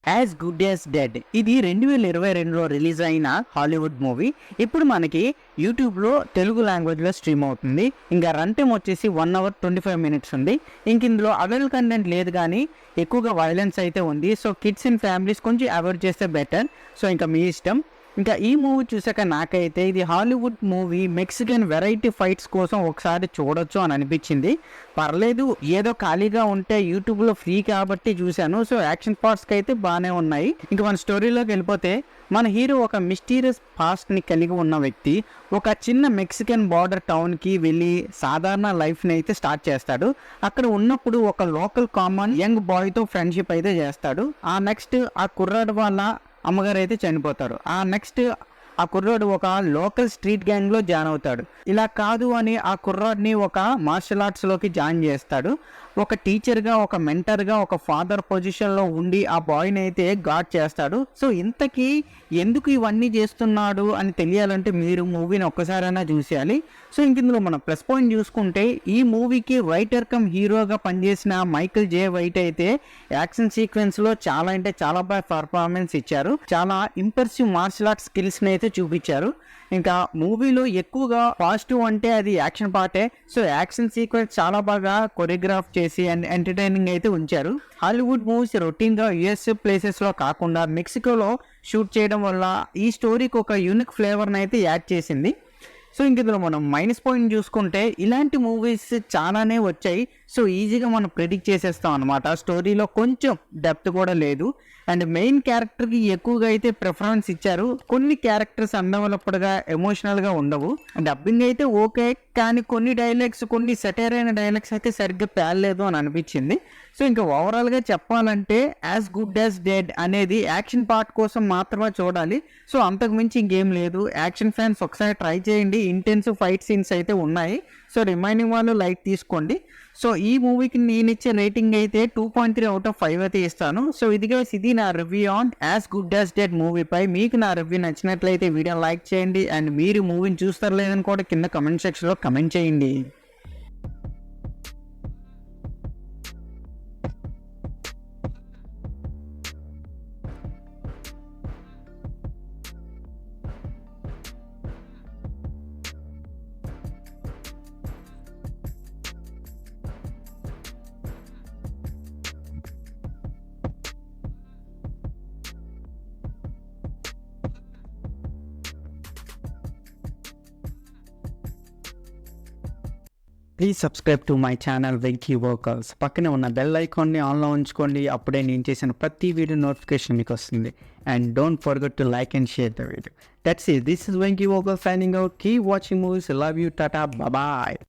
As good as dead ఇది 2022లో release అయిన Hollywood movie. ఇప్పుడు మనకి యూట్యూబ్లో తెలుగు లాంగ్వేజ్లో స్ట్రీమ్ అవుతుంది. ఇంకా రన్ టైం వచ్చేసి 1 hour 25 minutes ఉంది. ఇంక ఇందులో అడల్ట్ కంటెంట్ లేదు, కానీ ఎక్కువగా వైలెన్స్ అయితే ఉంది. సో కిడ్స్ అండ్ ఫ్యామిలీస్ కొంచెం అవాయిడ్ చేస్తే బెటర్. సో ఇంకా మీ ఇష్టం. ఇంకా ఈ మూవీ చూసాక నాకైతే ఇది Hollywood movie Mexican variety fights కోసం ఒకసారి చూడొచ్చు అని అనిపించింది. పర్లేదు, ఏదో ఖాళీగా ఉంటే యూట్యూబ్లో ఫ్రీ కాబట్టి చూశాను. సో యాక్షన్ పార్ట్స్కి అయితే బాగానే ఉన్నాయి. ఇంకా మన స్టోరీలోకి వెళ్ళిపోతే, మన హీరో ఒక మిస్టీరియస్ పాస్ట్ని కలిగి ఉన్న వ్యక్తి ఒక చిన్న మెక్సికన్ బార్డర్ టౌన్కి వెళ్ళి సాధారణ లైఫ్ని అయితే స్టార్ట్ చేస్తాడు. అక్కడ ఉన్నప్పుడు ఒక లోకల్ కామన్ యంగ్ బాయ్తో ఫ్రెండ్షిప్ అయితే చేస్తాడు. ఆ నెక్స్ట్ ఆ కుర్రాడు వాళ్ళ అమ్మగారు అయితే చనిపోతారు. ఆ నెక్స్ట్ ఆ కుర్రాడు ఒక లోకల్ స్ట్రీట్ గ్యాంగ్లో జాయిన్ అవుతాడు. ఇలా కాదు అని ఆ కుర్రాడిని ఒక మార్షల్ ఆర్ట్స్లోకి జాయిన్ చేస్తాడు. ఒక టీచర్గా, ఒక మెంటర్గా, ఒక ఫాదర్ పొజిషన్లో ఉండి ఆ బాయ్ని అయితే గాడ్ చేస్తాడు. సో ఇంతకీ ఎందుకు ఇవన్నీ చేస్తున్నాడు అని తెలియాలంటే మీరు మూవీని ఒక్కసారైనా చూసేయాలి. సో ఇంక ఇందులో మనం ప్లస్ పాయింట్ చూసుకుంటే, ఈ మూవీకి రైటర్ కమ్ హీరోగా పనిచేసిన మైకిల్ జే వైట్ అయితే యాక్షన్ సీక్వెన్స్లో చాలా అంటే చాలా బాగా పర్ఫార్మెన్స్ ఇచ్చారు. చాలా ఇంప్రెసివ్ మార్షల్ ఆర్ట్స్ స్కిల్స్ని అయితే చూపించారు. ఇంకా మూవీలో ఎక్కువగా పాజిటివ్ అంటే అది యాక్షన్ పార్టే. సో యాక్షన్ సీక్వెన్స్ చాలా బాగా కొరియోగ్రాఫ్ చేసి అండ్ ఎంటర్టైనింగ్ అయితే ఉంచారు. హాలీవుడ్ మూవీస్ రొటీన్గా యుఎస్ ప్లేసెస్లో కాకుండా మెక్సికోలో షూట్ చేయడం వల్ల ఈ స్టోరీకి ఒక యూనిక్ ఫ్లేవర్ని అయితే యాడ్ చేసింది. సో ఇంక ఇందులో మనం మైనస్ పాయింట్ చూసుకుంటే, ఇలాంటి మూవీస్ చాలానే వచ్చాయి. సో ఈజీగా మనం ప్రెడిక్ట్ చేసేస్తాం అనమాట. స్టోరీలో కొంచెం డెప్త్ కూడా లేదు. అండ్ మెయిన్ క్యారెక్టర్కి ఎక్కువగా అయితే ప్రిఫరెన్స్ ఇచ్చారు. కొన్ని క్యారెక్టర్స్ అందవలప్పుడుగా ఎమోషనల్గా ఉండవు. డబ్బింగ్ అయితే ఓకే, కానీ కొన్ని డైలాగ్స్, కొన్ని సెటైర్ అయిన డైలాగ్స్ అయితే సరిగ్గా పేలలేదు అని అనిపించింది. సో ఇంకా ఓవరాల్గా చెప్పాలంటే యాజ్ గుడ్ యాజ్ డెడ్ అనేది యాక్షన్ పార్ట్ కోసం మాత్రమే చూడాలి. సో అంతకు మించి ఇంకేం లేదు. యాక్షన్ ఫ్యాన్స్ ఒకసారి ట్రై చేయండి. ఇంటెన్సివ్ ఫైట్ సీన్స్ అయితే ఉన్నాయి. సో రిమైనింగ్ వాళ్ళు లైట్ తీసుకోండి. సో ఈ మూవీకి నేను ఇచ్చే రేటింగ్ అయితే 2.3 out of 5 అయితే ఇస్తాను. సో ఇది నా review on as good as dead మూవీపై. మీకు నా రివ్యూ నచ్చినట్లయితే వీడియో లైక్ చేయండి. అండ్ మీరు మూవీని చూస్తారో లేదని కూడా కింద కమెంట్ సెక్షన్లో కమెంట్ చేయండి. Please subscribe to my channel Venky vocals. పక్కనే ఉన్న బెల్ ఐకాన్ని ఆన్లో ఉంచుకోండి. అప్పుడే నేను చేసిన ప్రతి వీడియో నోటిఫికేషన్ మీకు వస్తుంది. And don't forget to like and share the video. That's it. This is Venky vocals signing out. Keep watching movies. Love you. Tata. Bye.